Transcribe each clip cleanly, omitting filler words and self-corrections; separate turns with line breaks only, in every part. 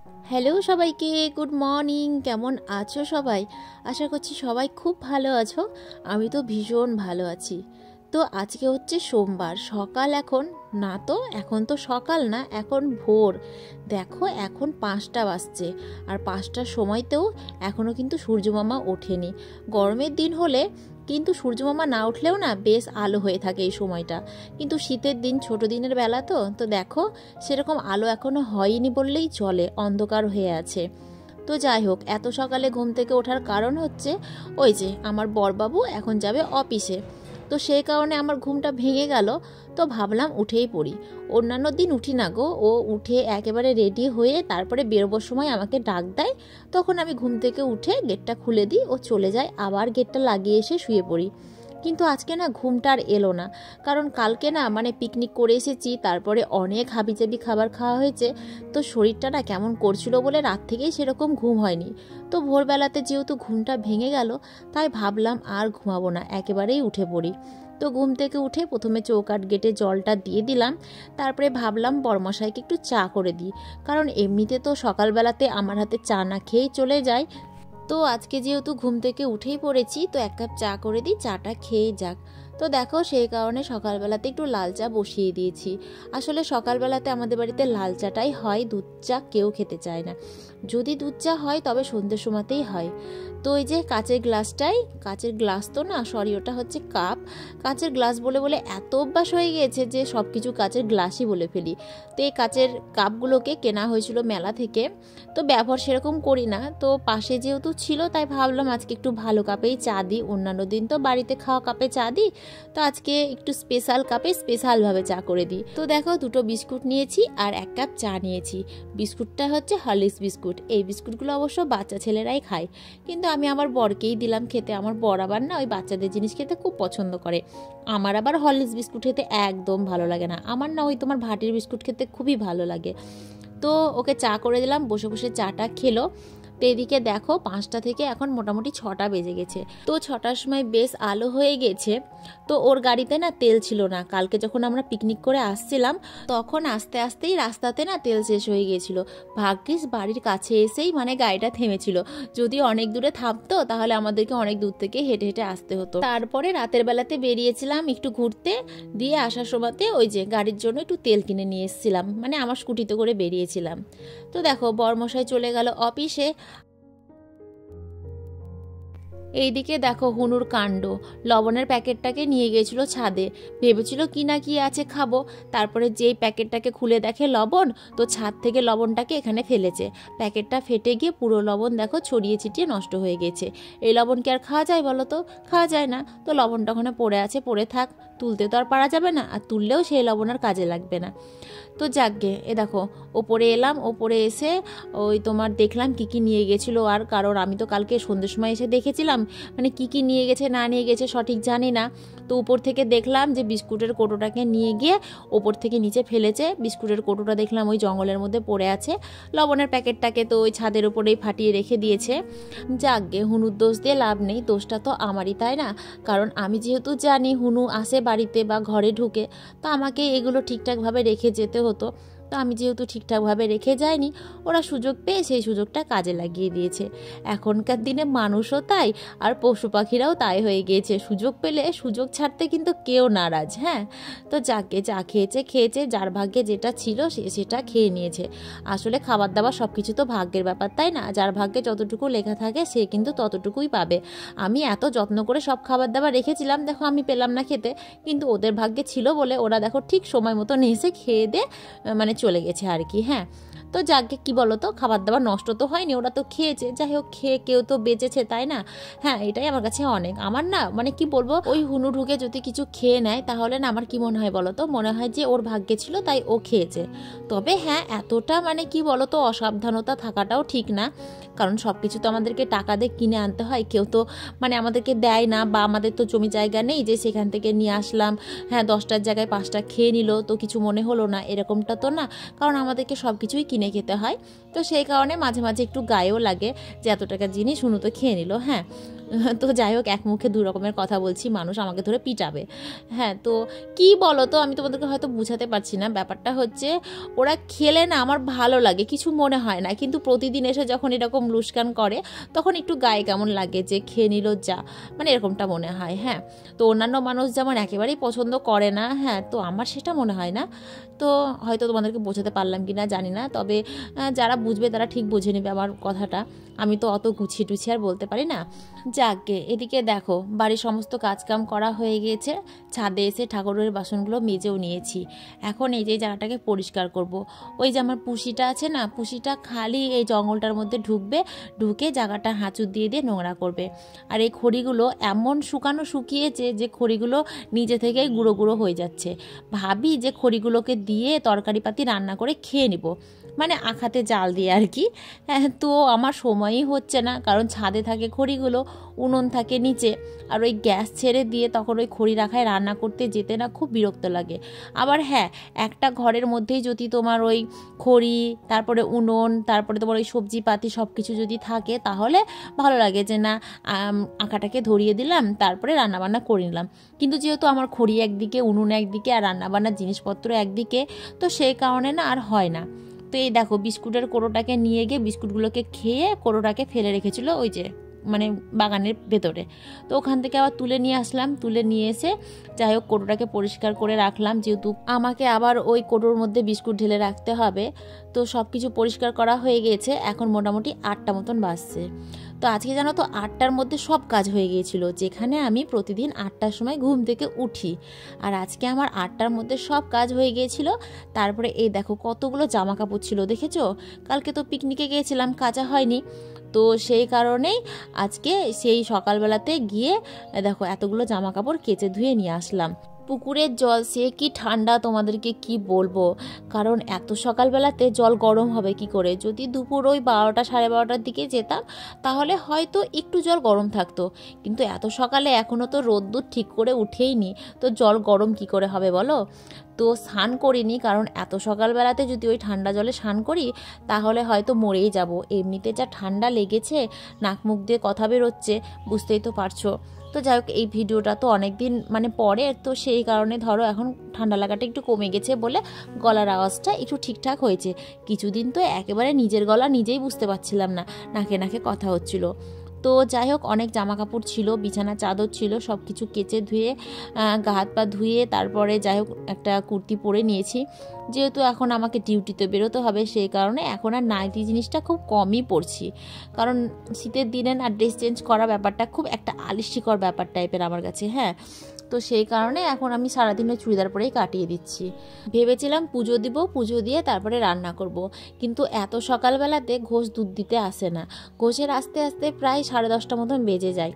Hello সবাইকে, good morning. কেমন আছো সবাই? আশা করছি সবাই খুব ভালো আছো। আমি তো ভীষণ ভালো আছি। তো আজকে হচ্ছে সোমবার, সকাল এখন না, তো এখন তো সকাল না, এখন ভোর। দেখো এখন 5টা বাজছে, আর 5টার সময়তেও এখনও কিন্তু সূর্যমামা ওঠেনি। গরমের দিন হলে কিন্তু সূর্যমামা না উঠলেও না বেশ আলো হয়ে থাকে এই সময়টা, কিন্তু শীতের দিন, ছোট দিনের বেলা তো তো দেখো সেরকম আলো এখনো হয়নি বললেই চলে, অন্ধকার হয়ে আছে। তো যাই হোক, এত সকালে ঘুম থেকে ওঠার কারণ হচ্ছে ওই যে আমার বরবাবু এখন যাবে অফিসে, তো সেই কারণে আমার ঘুমটা ভেঙে গেল। তো ভাবলাম উঠেই পড়ি। অন্যান্য দিন উঠি না গো, ও উঠে একেবারে রেডি হয়ে তারপরে বেরোবার সময় আমাকে ডাক দেয়, তখন আমি ঘুম থেকে উঠে গেটটা খুলে দিই, ও চলে যায়, আবার গেটটা লাগিয়ে এসে শুয়ে পড়ি। কিন্তু আজকে না ঘুমটা আর এলো না, কারণ কালকে না পিকনিক করে এসেছি, তারপরে অনেক হাবিজাবি খাবার খাওয়া হয়েছে, তো শরীরটা না কেমন করছিল বলে রাত থেকেই সেরকম ঘুম হয়নি। তো ভোরবেলাতে যেহেতু ঘুমটা ভেঙে গেল, তাই ভাবলাম আর ঘুমাবো না, একেবারেই উঠে পড়ি। তো ঘুম থেকে উঠে প্রথমে চৌকাঠ গেটে জলটা দিয়ে দিলাম, তারপরে ভাবলাম বরমশাইকে একটু চা করে দিই, কারণ এমনিতে তো সকালবেলাতে আমার হাতে চা না খেয়েই চলে যায়। তো আজকে যেহেতু ঘুম থেকে উঠেই পড়েছি, তো এক কাপ চা করে দিই, চাটা খেয়ে যাক। তো দেখো সেই কারণে সকালবেলাতে একটু লাল চা বসিয়ে দিয়েছি। আসলে সকালবেলাতে আমাদের বাড়িতে লাল চাটাই হয়, দুধ চা কেউ খেতে চায় না। যদি দুধ চা হয় তবে সন্ধ্যের সময়তেই হয়। তো এই যে কাচের গ্লাসটাই, কাচের গ্লাস তো না, সরি ওটা হচ্ছে কাপ, কাচের গ্লাস বলে বলে এত অভ্যাস হয়ে গিয়েছে যে সব কিছু কাচের গ্লাসই বলে ফেলি। তো এই কাচের কাপগুলোকে কেনা হয়েছিল মেলা থেকে, তো ব্যবহার সেরকম করি না, তো পাশে যেহেতু ছিল তাই ভাবলাম আজকে একটু ভালো কাপেই চা দিই। অন্যান্য দিন তো বাড়িতে খাওয়া কাপে চা দিই, তো আজকে একটু স্পেশাল কাপে স্পেশালভাবে চা করে দিই। তো দেখো দুটো বিস্কুট নিয়েছি আর এক কাপ চা নিয়েছি। বিস্কুটটা হচ্ছে হরলিক্স বিস্কুট, এই বিস্কুটগুলো অবশ্য বাচ্চা ছেলেরাই খায়, কিন্তু আমি আমার বরকেই দিলাম খেতে। আমার বর আবার না ওই বাচ্চাদের জিনিস খেতে খুব পছন্দ করে। আমার আবার হরলিক্স বিস্কুট খেতে একদম ভালো লাগে না, আমার না ওই তোমার ভাটির বিস্কুট খেতে খুবই ভালো লাগে। তো ওকে চা করে দিলাম, বসে বসে চাটা খেলো। তো এদিকে দেখো 5টা থেকে এখন মোটামুটি 6টা বেজে গেছে। তো 6টার সময় বেশ আলো হয়ে গেছে। তো ওর গাড়িতে না তেল ছিল না, কালকে যখন আমরা পিকনিক করে আসছিলাম তখন আস্তে আস্তেই রাস্তাতে না তেল শেষ হয়ে গিয়েছিল। ভাগ্যিস বাড়ির কাছে এসেই গাড়িটা থেমেছিল, যদি অনেক দূরে থামতো তাহলে আমাদেরকে অনেক দূর থেকে হেঁটে হেঁটে আসতে হতো। তারপরে রাতের বেলাতে বেরিয়েছিলাম একটু ঘুরতে, দিয়ে আসার সময়তে ওই যে গাড়ির জন্য একটু তেল কিনে নিয়ে এসেছিলাম, আমার স্কুটিতে করে বেরিয়েছিলাম। তো দেখো বরমশাই চলে গেল অফিসে। এইদিকে দেখো হুনুর কাণ্ড, লবণের প্যাকেটটাকে নিয়ে গিয়েছিল ছাদে, ভেবেছিল কি না কি আছে খাবো, তারপরে যেই প্যাকেটটাকে খুলে দেখে লবণ, তো ছাদ থেকে লবণটাকে এখানে ফেলেছে। প্যাকেটটা ফেটে গিয়ে পুরো লবণ দেখো ছড়িয়ে ছিটিয়ে নষ্ট হয়ে গেছে। এই লবণ কি আর খাওয়া যায় বলো তো? খাওয়া যায় না। তো লবণটা ওখানে পড়ে আছে, পড়ে থাক, তুলতে তো আর পারা যাবে না, আর তুললেও সেই লবণ আর কাজে লাগবে না। তো যাকগে, এ দেখো ওপরে এলাম, ওপরে এসে ওই তোমার দেখলাম কি কি নিয়ে গেছিলো, আর কারণ আমি তো কালকে সন্ধ্যের সময় এসে দেখেছিলাম, কি কি নিয়ে গেছে না নিয়ে গেছে সঠিক জানি না। তো উপর থেকে দেখলাম যে বিস্কুটের কৌটোটাকে নিয়ে গিয়ে ওপর থেকে নিচে ফেলেছে। বিস্কুটের কৌটোটা দেখলাম ওই জঙ্গলের মধ্যে পড়ে আছে, লবণের প্যাকেটটাকে তো ওই ছাদের উপরেই ফাটিয়ে রেখে দিয়েছে। যাকগে, হুনুর দোষ দিয়ে লাভ নেই, দোষটা তো আমারই, তাই না? কারণ আমি যেহেতু জানি হুনু আসে বাড়িতে বা ঘরে ঢুকে, তো আমাকে এগুলো ঠিকঠাকভাবে রেখে যেতে হতো। তো আমি যেহেতু ঠিকঠাকভাবে রেখে যাইনি, ওরা সুযোগ পেয়ে সেই সুযোগটা কাজে লাগিয়ে দিয়েছে। এখনকার দিনে মানুষও তাই, আর পশু পাখিরাও তাই হয়ে গিয়েছে, সুযোগ পেলে সুযোগ ছাড়তে কিন্তু কেউ নারাজ। হ্যাঁ, তো যাকে যা খেয়েছে খেয়েছে, যার ভাগ্যে যেটা ছিল সে সেটা খেয়ে নিয়েছে। আসলে খাবার দাবার সব কিছু তো ভাগ্যের ব্যাপার, তাই না? যার ভাগ্যে যতটুকু লেখা থাকে সে কিন্তু ততটুকুই পাবে। আমি এত যত্ন করে সব খাবার দাবার রেখেছিলাম, দেখো আমি পেলাম না খেতে, কিন্তু ওদের ভাগ্যে ছিল বলে ওরা দেখো ঠিক সময় মতো এসে খেয়ে দে চলে গেছে আর কি। হ্যাঁ, তো যাকে কি বলো তো, খাবার দাবার নষ্ট তো হয়নি, ওরা তো খেয়েছে, যাই হোক খেয়ে কেউ তো বেঁচেছে, তাই না? হ্যাঁ, এটাই আমার কাছে অনেক। আমার না কি বলবো, ওই হুনু ঢুকে যদি কিছু খেয়ে নেয় তাহলে না আমার কি মনে হয় বলো তো, মনে হয় যে ওর ভাগ্যে ছিল তাই ও খেয়েছে। তবে হ্যাঁ, এতটা কি বলো তো অসাবধানতা থাকাটাও ঠিক না, কারণ সব কিছু তো আমাদেরকে টাকা দিয়ে কিনে আনতে হয়, কেউ তো আমাদেরকে দেয় না, বা আমাদের তো জমি জায়গা নেই যে সেখান থেকে নিয়ে আসলাম, হ্যাঁ 10টার জায়গায় 5টা খেয়ে নিল তো কিছু মনে হলো না, এরকমটা তো না, কারণ আমাদেরকে সব কিছুই কিনে খেতে হয়। তো সেই কারণে মাঝে মাঝে একটু গায়েও লাগে যে এত টাকার জিনিস হুনু তো খেয়ে নিল। হ্যাঁ, তো যাই হোক, এক মুখে দু রকমের কথা বলছি, মানুষ আমাকে ধরে পিটাবে। হ্যাঁ, তো কি বলো তো, আমি তোমাদেরকে হয়তো বুঝাতে পারছি না। ব্যাপারটা হচ্ছে ওরা খেলে না আমার ভালো লাগে, কিছু মনে হয় না, কিন্তু প্রতিদিন এসে যখন এরকম লুস্কান করে তখন একটু গায়ে কেমন লাগে যে খেয়ে নিল যা, মানে এরকমটা মনে হয়। হ্যাঁ, তো অন্যান্য মানুষ যেমন একেবারেই পছন্দ করে না, হ্যাঁ, তো আমার সেটা মনে হয় না। তো হয়তো তোমাদেরকে বোঝাতে পারলাম কি না জানি না, তবে যারা বুঝবে তারা ঠিক বুঝে নেবে আমার কথাটা। আমি তো অত গুছিয়ে টুছিয়ে আর বলতে পারি না। যাকগে, এদিকে দেখো বাড়ির সমস্ত কাজকাম করা হয়ে গিয়েছে, ছাদে এসে ঠাকুরের বাসনগুলো মেজেও নিয়েছি। এখন এই যে জায়গাটাকে পরিষ্কার করব। ওই যে আমার পুষিটা আছে না, পুষিটা খালি এই জঙ্গলটার মধ্যে ঢুকবে, ঢুকে জায়গাটা হাঁচুর দিয়ে দিয়ে নোংরা করবে। আর এই খড়িগুলো এমন শুকিয়েছে যে খড়িগুলো নিজে থেকেই গুঁড়ো গুঁড়ো হয়ে যাচ্ছে। ভাবি যে খড়িগুলোকে দিয়ে তরকারিপাতি রান্না করে খেয়ে নিব, মানে আখাতে জাল দিয়ে আর কি। হ্যাঁ, তো আমার সময়ই হচ্ছে না, কারণ ছাদে থাকে খড়িগুলো, উনুন থাকে নিচে, আর ওই গ্যাস ছেড়ে দিয়ে তখন ওই খড়ি রাখায় রান্না করতে যেতে না খুব বিরক্ত লাগে। আবার হ্যাঁ, একটা ঘরের মধ্যেই যদি তোমার ওই খড়ি, তারপরে উনুন, তারপরে তোমার ওই সবজিপাতি সব কিছু যদি থাকে তাহলে ভালো লাগে যে না আঁকাটাকে ধরিয়ে দিলাম, তারপরে রান্নাবান্না করে নিলাম। কিন্তু যেহেতু আমার খড়ি একদিকে, উনুন একদিকে, আর রান্নাবান্নার জিনিসপত্র একদিকে, তো সেই কারণে না আর হয় না। তো এই দেখো বিস্কুটের কোটোটাকে নিয়ে গিয়ে বিস্কুটগুলোকে খেয়ে কোটোটাকে ফেলে রেখেছিল ওই যে মানে বাগানের ভেতরে। তো ওখান থেকে আবার তুলে নিয়ে আসলাম, তুলে নিয়ে এসে যাই হোক কোটোটাকে পরিষ্কার করে রাখলাম, যেহেতু আমাকে আবার ওই কোটোর মধ্যে বিস্কুট ঢেলে রাখতে হবে। তো সব কিছু পরিষ্কার করা হয়ে গিয়েছে, এখন মোটামুটি 8টা মতন বাজছে। তো আজকে জানো তো 8টার মধ্যে সব কাজ হয়ে গিয়েছিল, যেখানে আমি প্রতিদিন 8টার সময় ঘুম থেকে উঠি, আর আজকে আমার 8টার মধ্যে সব কাজ হয়ে গিয়েছিল। তারপরে এই দেখো কতগুলো জামা কাপড় ছিল, দেখেছো? কালকে তো পিকনিকে গিয়েছিলাম, কাচা হয়নি, তো সেই কারণেই আজকে সেই সকালবেলাতে গিয়ে দেখো এতগুলো জামা কাপড় কেচে ধুয়ে নিয়ে আসলাম। পুকুরের জল সে কি ঠান্ডা, তোমাদেরকে কি বলবো, কারণ এত সকালবেলাতে জল গরম হবে কি করে। যদি দুপুর ওই 12টা 12:30টার দিকে যেতাম তাহলে হয়তো একটু জল গরম থাকতো, কিন্তু এত সকালে এখনও তো রোদ্দুর ঠিক করে উঠেইনি, তো জল গরম কি করে হবে বলো। তো স্নান করিনি, কারণ এত সকালবেলাতে যদি ওই ঠান্ডা জলে স্নান করি তাহলে হয়তো মরেই যাব। এমনিতে যা ঠান্ডা লেগেছে, নাক মুখ দিয়ে কথা বেরোচ্ছে, বুঝতেই তো পারছো। তো যাই হোক, এই ভিডিওটা তো অনেক দিন মানে পরে, তো সেই কারণে ধরো এখন ঠান্ডা লাগাটা একটু কমে গেছে বলে গলার আওয়াজটা একটু ঠিকঠাক হয়েছে। কিছুদিন তো একেবারে নিজের গলা নিজেই বুঝতে পারছিলাম না, নাকে নাকে কথা হচ্ছিল। তো যাই হোক, অনেক জামা কাপড় ছিল, বিছানা চাদর ছিল, সব কিছু কেচে ধুয়ে গা হাত পা ধুয়ে তারপরে যাই হোক একটা কুর্তি পরে নিয়েছি। যেহেতু এখন আমাকে ডিউটিতে বেরোতে হবে, সেই কারণে এখন আর নাইটি জিনিসটা খুব কমই পরছি, কারণ শীতের দিনে না ড্রেস চেঞ্জ করা ব্যাপারটা খুব একটা আলিস্যিকর ব্যাপার টাইপের আমার কাছে। হ্যাঁ, তো সেই কারণে এখন আমি সারাদিন ওই চুড়িদার পরেই কাটিয়ে দিচ্ছি। ভেবেছিলাম পুজো দিব, পুজো দিয়ে তারপরে রান্না করব, কিন্তু এত সকালবেলাতে ঘোষ দুধ দিতে আসে না। ঘোষের আসতে আসতে প্রায় 10:30 মতন বেজে যায়।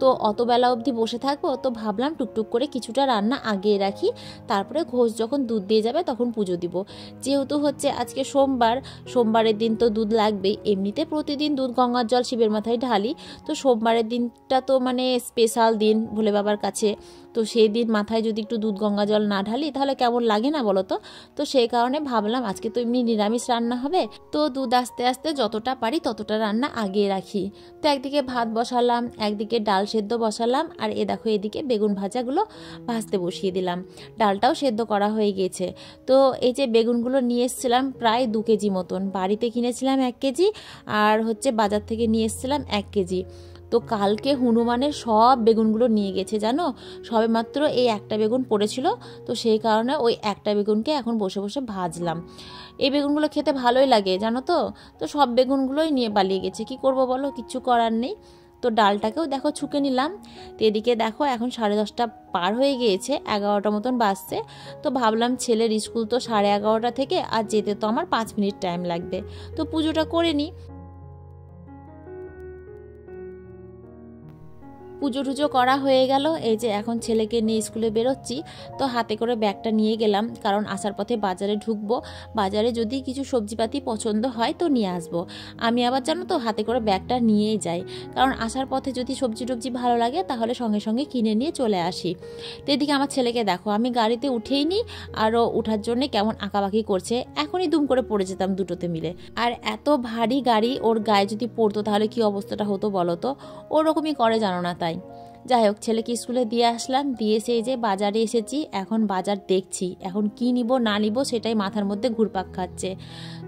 তো অত বেলা অবধি বসে থাকবো, তো ভাবলাম টুকটুক করে কিছুটা রান্না আগিয়ে রাখি, তারপরে ঘোষ যখন দুধ দিয়ে যাবে তখন পুজো দিব। যেহেতু হচ্ছে আজকে সোমবার, সোমবারের দিন তো দুধ লাগবেই, এমনিতে প্রতিদিন দুধ গঙ্গার জল শিবের মাথায় ঢালি, তো সোমবারের দিনটা তো মানে স্পেশাল দিন ভোলে বাবার কাছে, তো সেই দিন মাথায় যদি একটু দুধ গঙ্গা জল না ঢালি তাহলে কেমন লাগে না বলো তো। তো সেই কারণে ভাবলাম আজকে তো এমনি নিরামিষ রান্না হবে, তো দুধ আস্তে আস্তে যতটা পারি ততটা রান্না আগিয়ে রাখি। তো একদিকে ভাত বসালাম, একদিকে ডাল সেদ্ধ বসালাম, আর দেখো এদিকে বেগুন ভাজাগুলো ভাজতে বসিয়ে দিলাম। ডালটাও সেদ্ধ করা হয়ে গেছে। তো এই যে বেগুনগুলো নিয়ে এসেছিলাম প্রায় 2 কেজি মতন, বাড়িতে কিনেছিলাম 1 কেজি, আর হচ্ছে বাজার থেকে নিয়ে এসেছিলাম 1 কেজি। তো কালকে হনুমানের সব বেগুনগুলো নিয়ে গেছে জানো, সবে মাত্র এই একটা বেগুন পড়েছিল, তো সেই কারণে ওই একটা বেগুনকে এখন বসে বসে ভাজলাম। এই বেগুনগুলো খেতে ভালোই লাগে জানো তো। তো সব বেগুনগুলোই নিয়ে পালিয়ে গেছে, কি করব বলো, কিচ্ছু করার নেই। তো ডালটাকেও দেখো ছুঁকে নিলাম। তো এদিকে দেখো এখন 10:30 পার হয়ে গিয়েছে, 11টা মতন বাজছে। তো ভাবলাম ছেলের স্কুল তো 11:30 থেকে, আর যেতে তো আমার 5 মিনিট টাইম লাগবে, তো পুজোটা করে নিই। পুজো টুজো করা হয়ে গেল। এই যে এখন ছেলেকে নিয়ে স্কুলে বেরোচ্ছি, তো হাতে করে ব্যাগটা নিয়ে গেলাম, কারণ আসার পথে বাজারে ঢুকবো, বাজারে যদি কিছু সবজিপাতি পছন্দ হয় তো নিয়ে আসবো। আমি আবার জানো তো হাতে করে ব্যাগটা নিয়েই যাই, কারণ আসার পথে যদি সবজি টবজি ভালো লাগে তাহলে সঙ্গে সঙ্গে কিনে নিয়ে চলে আসি। তো এদিকে আমার ছেলেকে দেখো, আমি গাড়িতে উঠেই নি, আরও ওঠার জন্যে কেমন আঁকাবাকি করছে, এখনই দুম করে পড়ে যেতাম দুটোতে মিলে। আর এত ভারী গাড়ি ওর গায়ে যদি পড়তো তাহলে কি অবস্থাটা হতো বলো তো, ওরকমই করে জানো না। তাই যাই হোক, ছেলেকে স্কুলে দিয়ে আসলাম, দিয়ে সেই যে বাজারে এসেছি, এখন বাজার দেখছি এখন কি নিব না নিব সেটাই মাথার মধ্যে ঘুরপাক খাচ্ছে।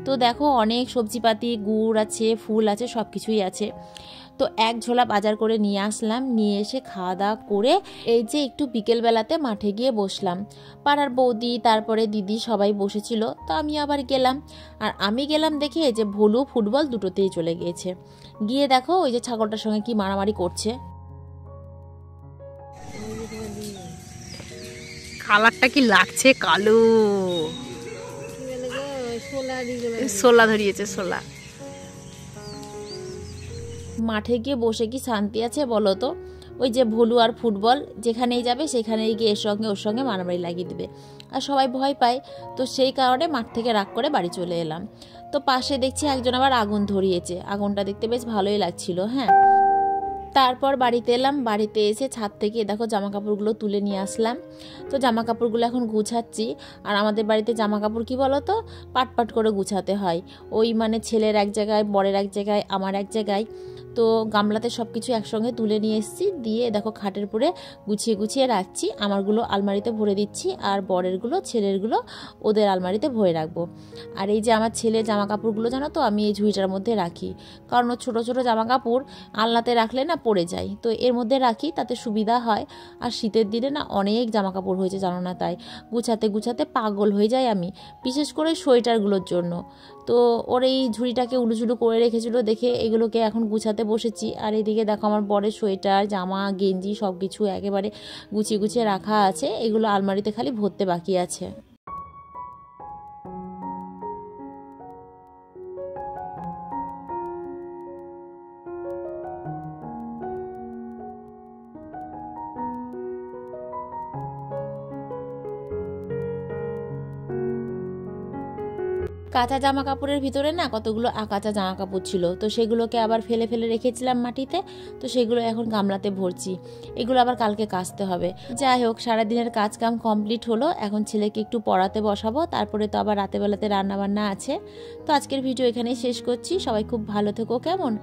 তো দেখো অনেক সবজিপাতি, গুড় আছে, ফুল আছে, সব কিছুই আছে। তো এক ঝোলা বাজার করে নিয়ে আসলাম, নিয়ে এসে খাওয়া দাওয়া করে এই যে একটু বিকেলবেলাতে মাঠে গিয়ে বসলাম। পাড়ার বৌদি তারপরে দিদি সবাই বসেছিল, তো আমি আবার গেলাম। আর আমি গেলাম দেখে যে ভলু ফুটবল দুটোতেই চলে গিয়েছে। গিয়ে দেখো ওই যে ছাগলটার সঙ্গে কি মারামারি করছে।
কালারটা কি লাগছে, কালো সোলা ধরিয়েছে, সোলা।
মাঠে গিয়ে বসে কি শান্তি আছে বলো তো? ওই যে ভলু আর ফুটবল যেখানেই যাবে সেখানেই গিয়ে ওর সঙ্গে মারামারি লাগিয়ে দেবে, আর সবাই ভয় পায়। তো সেই কারণে মাঠ থেকে রাগ করে বাড়ি চলে এলাম। তো পাশে দেখছি একজন আবার আগুন ধরিয়েছে, আগুনটা দেখতে বেশ ভালোই লাগছিল। হ্যাঁ, তারপর বাড়িতে এলাম, বাড়িতে এসে ছাদ থেকে দেখো জামা কাপড়গুলো তুলে নিয়ে আসলাম। তো জামা কাপড়গুলো এখন গুছাচ্ছি। আর আমাদের বাড়িতে জামা কাপড় কী বলো তো, পাট পাট করে গুছাতে হয়। ওই মানে ছেলের এক জায়গায়, বরের এক জায়গায়, আমার এক জায়গায়। তো গামলাতে সব কিছু একসঙ্গে তুলে নিয়ে এসেছি, দিয়ে দেখো খাটের উপরে গুছিয়ে গুছিয়ে রাখছি। আমারগুলো আলমারিতে ভরে দিচ্ছি, আর বরেরগুলো, ছেলেরগুলো ওদের আলমারিতে ভরে রাখবো। আর এই যে আমার ছেলে জামা কাপড়গুলো জানো তো আমি এই ঝুড়িটার মধ্যে রাখি, কারণ ও ছোটো ছোটো জামা কাপড় আলনাতে রাখলে না পড়ে যায়, তো এর মধ্যে রাখি, তাতে সুবিধা হয়। আর শীতের দিনে না অনেক জামা কাপড় হয়েছে জানো না, তাই গুছাতে গুছাতে পাগল হয়ে যাই আমি, বিশেষ করে সোয়েটারগুলোর জন্য। তো ওর এই ঝুড়িটাকে উলুঝুলু করে রেখেছিল দেখে এগুলোকে এখন গুছাতে বসেছি। আর এদিকে দেখো আমার বরের সোয়েটার, জামা, গেঞ্জি সব কিছু একেবারে গুছিয়ে গুছিয়ে রাখা আছে, এগুলো আলমারিতে খালি ভরতে বাকি আছে। কাঁচা জামা কাপড়ের ভিতরে না কতগুলো আকাচা জামা কাপড় ছিল, তো সেগুলোকে আবার ফেলে ফেলে রেখেছিলাম মাটিতে, তো সেগুলো এখন গামলাতে ভরছি। এগুলো আবার কালকে কাচতে হবে। যাই হোক, সারাদিনের কাজ কাম কমপ্লিট হলো, এখন ছেলেকে একটু পড়াতে বসাবো, তারপরে তো আবার রাতেবেলাতে রান্না বান্না আছে। তো আজকের ভিডিও এখানেই শেষ করছি। সবাই খুব ভালো থেকো, কেমন?